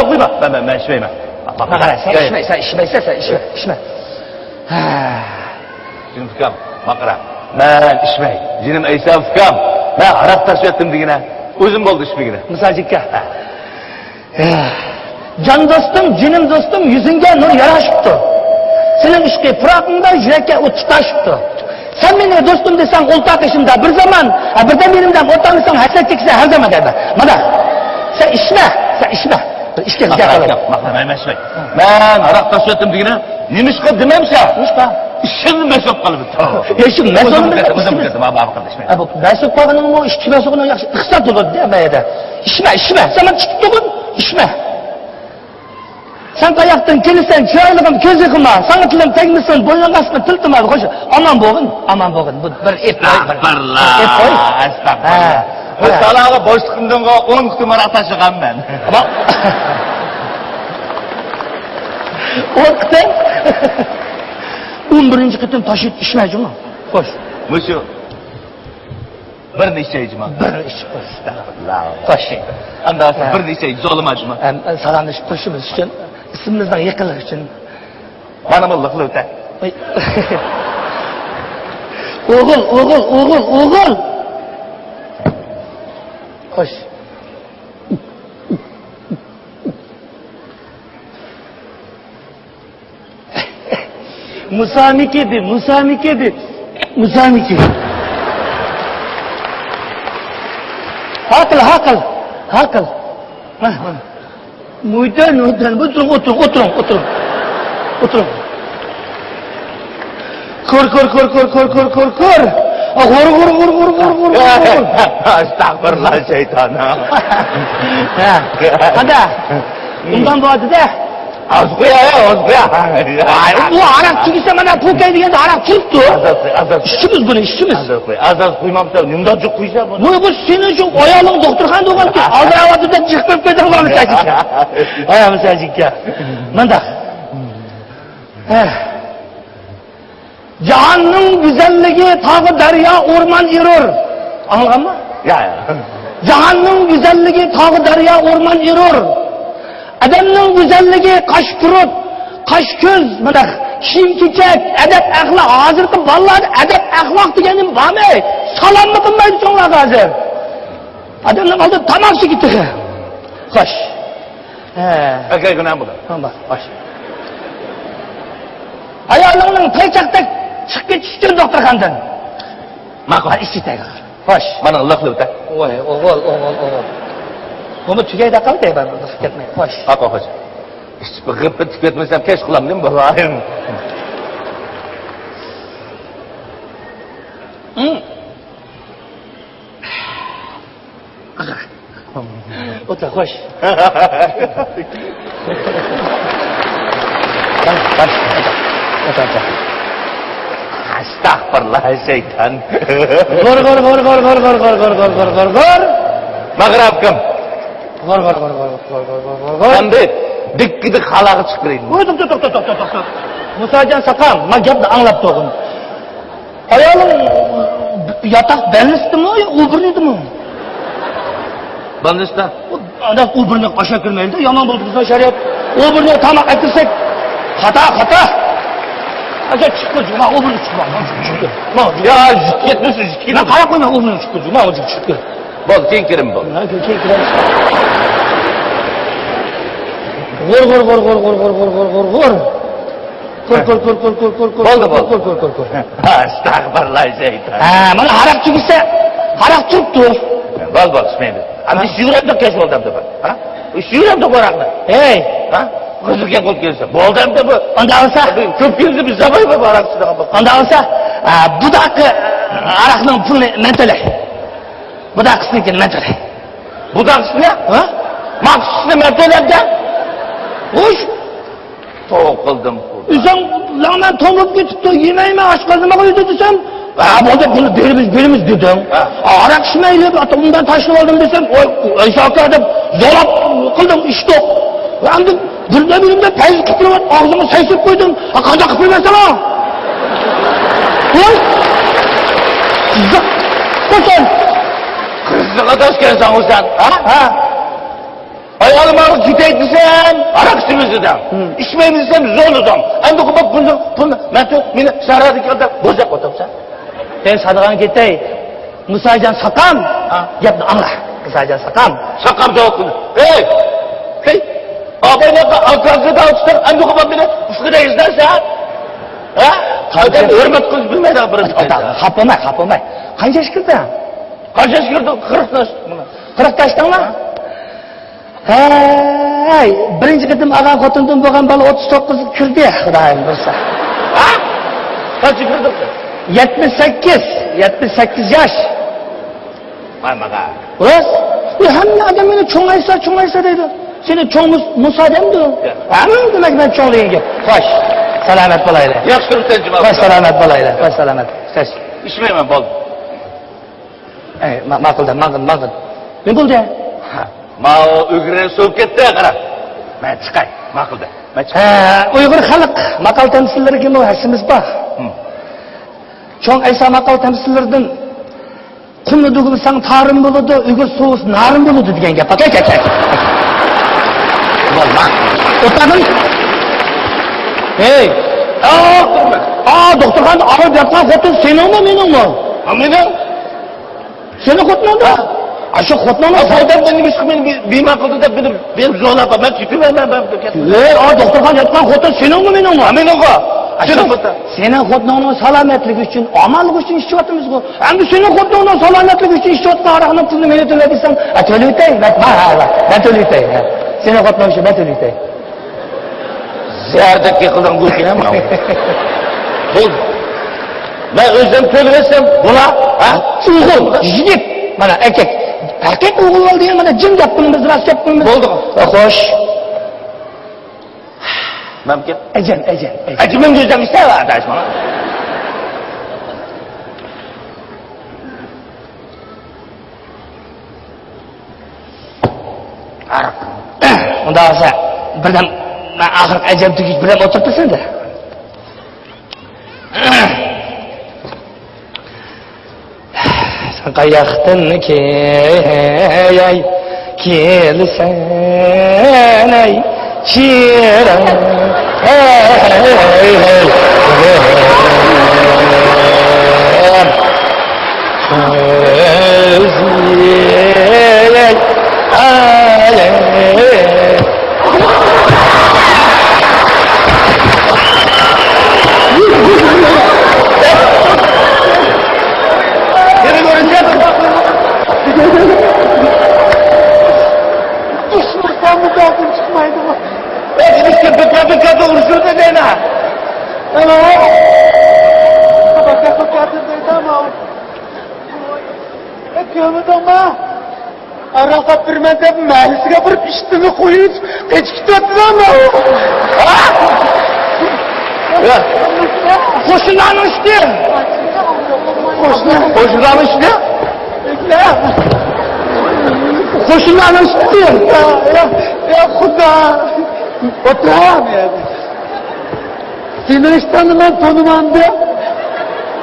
quyma. Ben içmeyim. Bak sen içme. Jinim fikam, bakıra. Ben içmey. Jinim Aysam fikam. Ben arak taşıp ettim digine. Özüm oldu içmegine. Musajikka. Can dostum, jinim dostum yüzünge nur yaraşıptı. Senin işki pırakında yürekke o tutaşıptı. Sen beni dostum desen olta kışında bir zaman, bir de benimden ortamısan hasret çekse her zaman derdi. Mada, sen içme. İşke güzel kalalım. Ben içmey. Ben arak taşıp ettim digine. Nimişka dememse. Nimişka? İşini mesop kalıbı. Eşim mesop kalıbı. Özüm kırdım abi kardeşim. Bu mesop kalıbının o işçi mesopunu yakşı kısat olur demeye de. İçme. Sen bana çıkıp durun, içme. Sen kayaktan gelirsen, çırağılığım közü kılma. Sana tülüm tekmişsin, boyuna kasma, tıltım abi. Hoş, aman boğun. Bu bir ep koy. Estağfurullah. Bu salağı boşluğumdan 10 numara taşıgan ben. Ama... O kıtay. 11. kıtım taşıyıp içmeyeceğim mi? Hoş. Muşu. Bir neçe icma. Bir iş koş. Hoş. Anda bir neçe zolum acıma. Salamlaşıp turuşumuz için, isimimizden yakınlık için. Bana mı lıklı öte? Oğul. Hoş. Musamiki. Hakıl. Muydan. Oturun. Kor. Vur. Estağfurullah şeytana. Hadi. Bundan bu adı da. Az koya. Bu arak çıkışsa bana pukay diyende arak çıktı. İşçimiz. Az koymamsa yumdacık koysa bunu. Bu senin için oyalın doktorhan doğan ki aldıravatı da çıkıp koydan var Musajikka. Aya Musajikka. Manda. Cihanın güzelliği tağı derya orman erur. Anladın mı? Ya. Cihanın güzelliği tağı derya orman erur. Adamın güzelliği kaş kurut, kaş göz, kiyim keçek, edep ahlak. Hazırki vallahi edep ahlak degenim var mı? Salam mı kılmaydı sonra hazır? Adamın aldı tamakçı gitti. Kaş. Akay günah bu. Tamam baş. Ayağının payçakta çık geçiştir doktorhandan. Makul. İşi tekrar. Baş. Bana lıklı öte. Oğul. Bunu tügeyde kaldı ya ben burada fikretmeye. Hoş. Hoş. Hiç gıpı tüketmesem keş kulağım değil mi bu? Otur, hoş. Otur. Estağfurullah şeytan. Gor. Mağrab kim? Gor. Sen de dik halağı çıkırayım. Dur. Musacan sakam, ma gapni anglab to'g'in. Ayolim yotoq belnisdimi yo o'birnidimi? Bandistan. Ana o'birni qasha kirmaydi, yomon bo'ldi bizning shariat. O'birni tamoq aytirsak xato. Agar chiqdi, ma o'birni chiqma. Ya yetmişsiz. Ma qarab qo'yma o'birni chiqdi, ma o'zi chiqdi. Bol, keyin kirim bol. G'or. Ko'r. Estağfurullah şeytan. Mana haraq chigisa, haraq turibdi. Bol, ismaydi. Amdi shuramda kesh oldimdi bu. Ha? Shuramda boraqni. Hey, ha? Qiziqga qo'l kelsa. Bo'ldimdi bu. Unda olsa, ko'p keldi biz zabay bu araqsida. Unda olsa, budaqi araqning pulini men to'lay. Budaqisnikini men to'lay. Budaqisini? Ha? Maqsudni men to'labdan. Uş. Soğuk kıldım. Sen lan tomruk getipti, yemeğime aşkazıma koydu desem, burada bunu birimiz dedim. Arak içmeyle bundan taşını aldım desem, Eyşak'a zorap kıldım, işte. Ben de birimde peyz kıpırı var, ağzımı saysıp koydum. Kanda kıpırı mesela. Ulan! Koşun! Kızlığa taş gelsen o sen. Ha? Ayağım ağrı O'taydi desam, aroq ichamiz dedim. Ichmaymiz desam, zo'n dedim. Endi qo'yib buni meni saradi keldi, bo'zab o'tibsan. Ben sadagan ketay. Musajon saqam. Gapni angla. Musajon saqam. Saqam javob qildi. Hey! Abaylarga alkazda o'tishdan endi qo'yib meni ufqida izlarsan. Ha? Qanday hurmat qilib bilmaydi birinchi. Xapamay. Qancha ish kirdi? Qancha ish kirdi? 40 tash. 40 tashdingmi? Hey, birinchi qitim agan xotindan bo'lgan bola 39 kirdi, xudoyim bilsa. Ha? Qancha kirdi? 78 yosh. Maymaga. O'z, hamma odam meni cho'ngaysa deydi. Seni cho'ng Musa demdi. Hamma demak men cho'ng degan gap. Xo'sh, salomat bo'laylik. Yaxshi turibsan, javob. Xo'sh, salomat bo'laylik. Xo'sh, salomat. Xo'sh. Ishmayman, bo'ldi. Ma'quldan. Ne bo'ldi? Ma Uyg'ur so'p ketdi, qarab. Men chiqay, ma'qulda. Men chiqay. Uyg'ur xalq maqol tamsillariga muhasimiz bor. Cho'ng Aysa maqol tamsillaridan qumni dug'ilsang tarim bo'ladi, Uyg'ur so'z narim bo'ladi degan gap. Aka. Bo'lma. O'tadim. Hey! Doktorxon olib yotgan xotin seningmi, meningmi? Meni? Seni xotiningmi? Shu xotiningmi? Foydam meni bema qildi deb men zo'rlab, men chiqmayman. Doktorxon yotgan xotin seningmi, meningmi? Meningmi? Seni xotiningning salomatligi uchun, omalligi uchun ishlayapmiz-ku. Endi seni xotiningning salomatligi uchun ishlayotgan araqning pulini meni to'lay desam, to'laytay. Ben to'laytay. Seni xotining uchun ben to'laytay. Ziyarətə qıldan qo'ygan mana. Bo'ldi. Men o'zim to'lsam, bula, o'g'il, yigit, mana erkak. Erkak o'g'il bo'ldi, mana jim gap qilamiz, rost gap qilamiz. Bo'ldi. Xo'sh. Mumkin. Ajin. Ajimim o'zim istayman, adash mana. Araq. Unda olsa, birdan ben ahir acayip tükeç bilen oturtursun da. Sen kayaktın ki ay gelsen ay çiğren Bekatı uruşur da dene. Ama Bekatı tamam. Ekmeğimden Araka pirmende meclise bir iştimi koyup geçkit ettiler koşundan uçtu. Koşudan işte. Koşundan uçtu. Ya kuda. Oturam ya. Seni hiç tanımandı.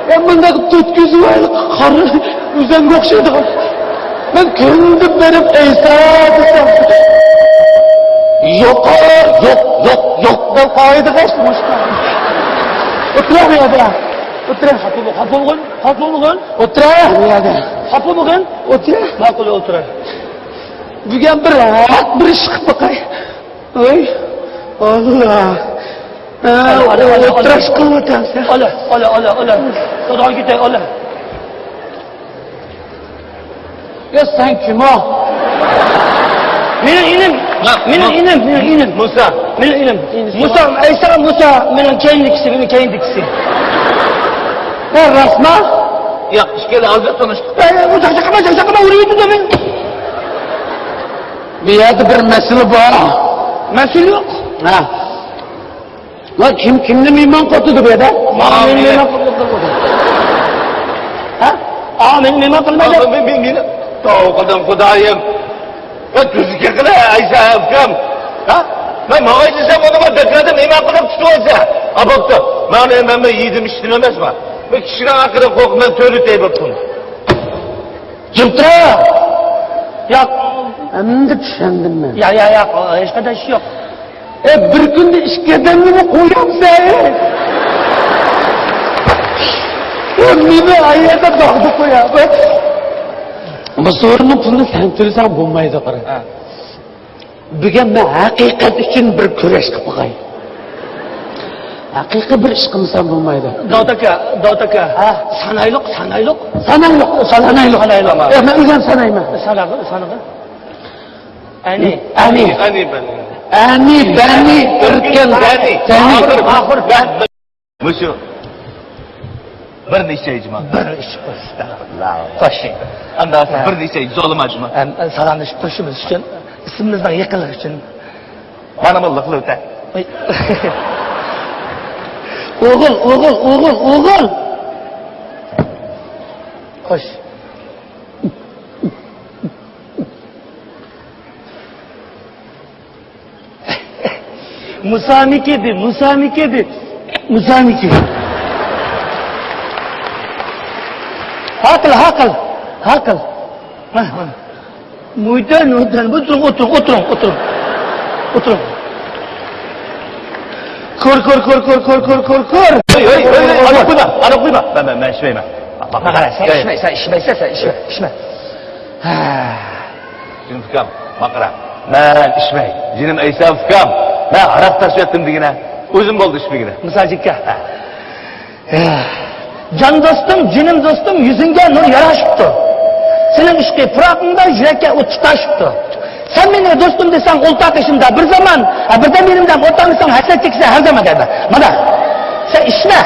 Ben bundaki tut gözü var. Karı üzen kokşaydı. Ben kendim benim Eysa'ydım. Yok. Ben kaydı kaçtım. Oturam ya da. Oturan hapı Oturam ya da. Hapı bugün? Oturam. Makul oturan. Bugün bir rahat bir iş bakay. Oy. Allah. Oturuş kılmadan sen. Ola. Sonra git ola. Ya sen kim o? Benim inim. Musa. Benim inim. Musa, benim kendisi. Ne rasma? Ya işkele alacak sonuçta. Sakama uğraydı da ben. Bir yerde bir mesele var. Mesul yok. Ha. Lan kimle iman kotudu be de? Benim iman kılmadı. Ha? Benim iman kılmadı. Ben Tavukadam kudayım. Ben tüzük kıla Ayşe yapacağım. Ha? Ben mağaysızam onu dekradım iman kılıp tutuyorsa. Abakta. Ben yedim içtim emez mi? Ben kişinin hakkında korkum ben tölü teyip ettim. Cımtıra! Ya Endi tushundim men. Ya, hech qanday ish yo'q. Bir kunda ishga odamni qo'yamsan. Meni ayada dog'da qo'yapti. Bu so'rni pulni sen to'lasan bo'lmaydi qara. Bugun men haqiqat uchun bir kurash qilib qo'yay. Haqiqiy bir ish qilsam bo'lmaydi. Davud aka. Sanayliq. Sanayliq. Men o'zim sanayman. Sanaqa. Ani, bani, irkin, Oxir. Mushu. Bir necha ijmo. Bir ish qilsa. Toshing. Andas bir necha zolim ajmo. Salomlashib turishimiz uchun, ismimizdan yaqinlik uchun. Mana bu liqli o'ta. O'g'il. Xo'sh. Musamiki. Hakıl. Muydan. Oturun. Kor. Ana qo'yma. Men ishmayman. Sen ishma. Jinim fikam, maqra. Men ishmay. Jinim aysam fikam. Men aroq tashiyotdim degina. O'zim bo'ldi ishmagina. Musajikka. Can dostum, jinim dostum yüzünge nur yaraşıptı. Senin işki pırakında yürekke o tutaşıptı. Sen benim dostum desen olta ateşimde bir zaman, birden benimden ortamıysan hasret çekse her zaman derler. Mada, sen işme.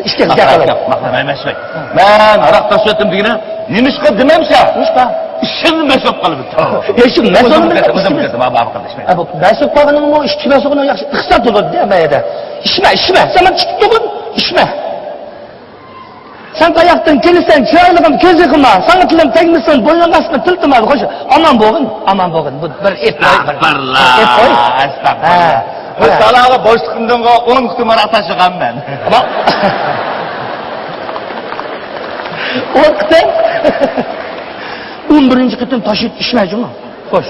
İşte güzel kalır. Men ishmay. Men aroq tashiyotdim degina. Nimishqa demamsa? Nimishqa? Ishimni mas'ul qilib bitta. Yeşim, mas'ulum. Mas'ul qolganing bu ishchi mas'ulini yaxshi iqtisod bo'ladi demaydi. Ishme. Sen bana chiqib turgin, ishme. Sen kayaktan gelirsen, çaylıgım közü kılma, sana tilim tekmişsin, boynun kasını tıltım abi, koş. Aman boğun, bu bir et koy. Estağfurullah. Bu salağı boşluğundan 10 kutumar ataşıgan ben. Ama... O kıtın, 11. kıtın taşıyıp işmeyeceğim. Koş.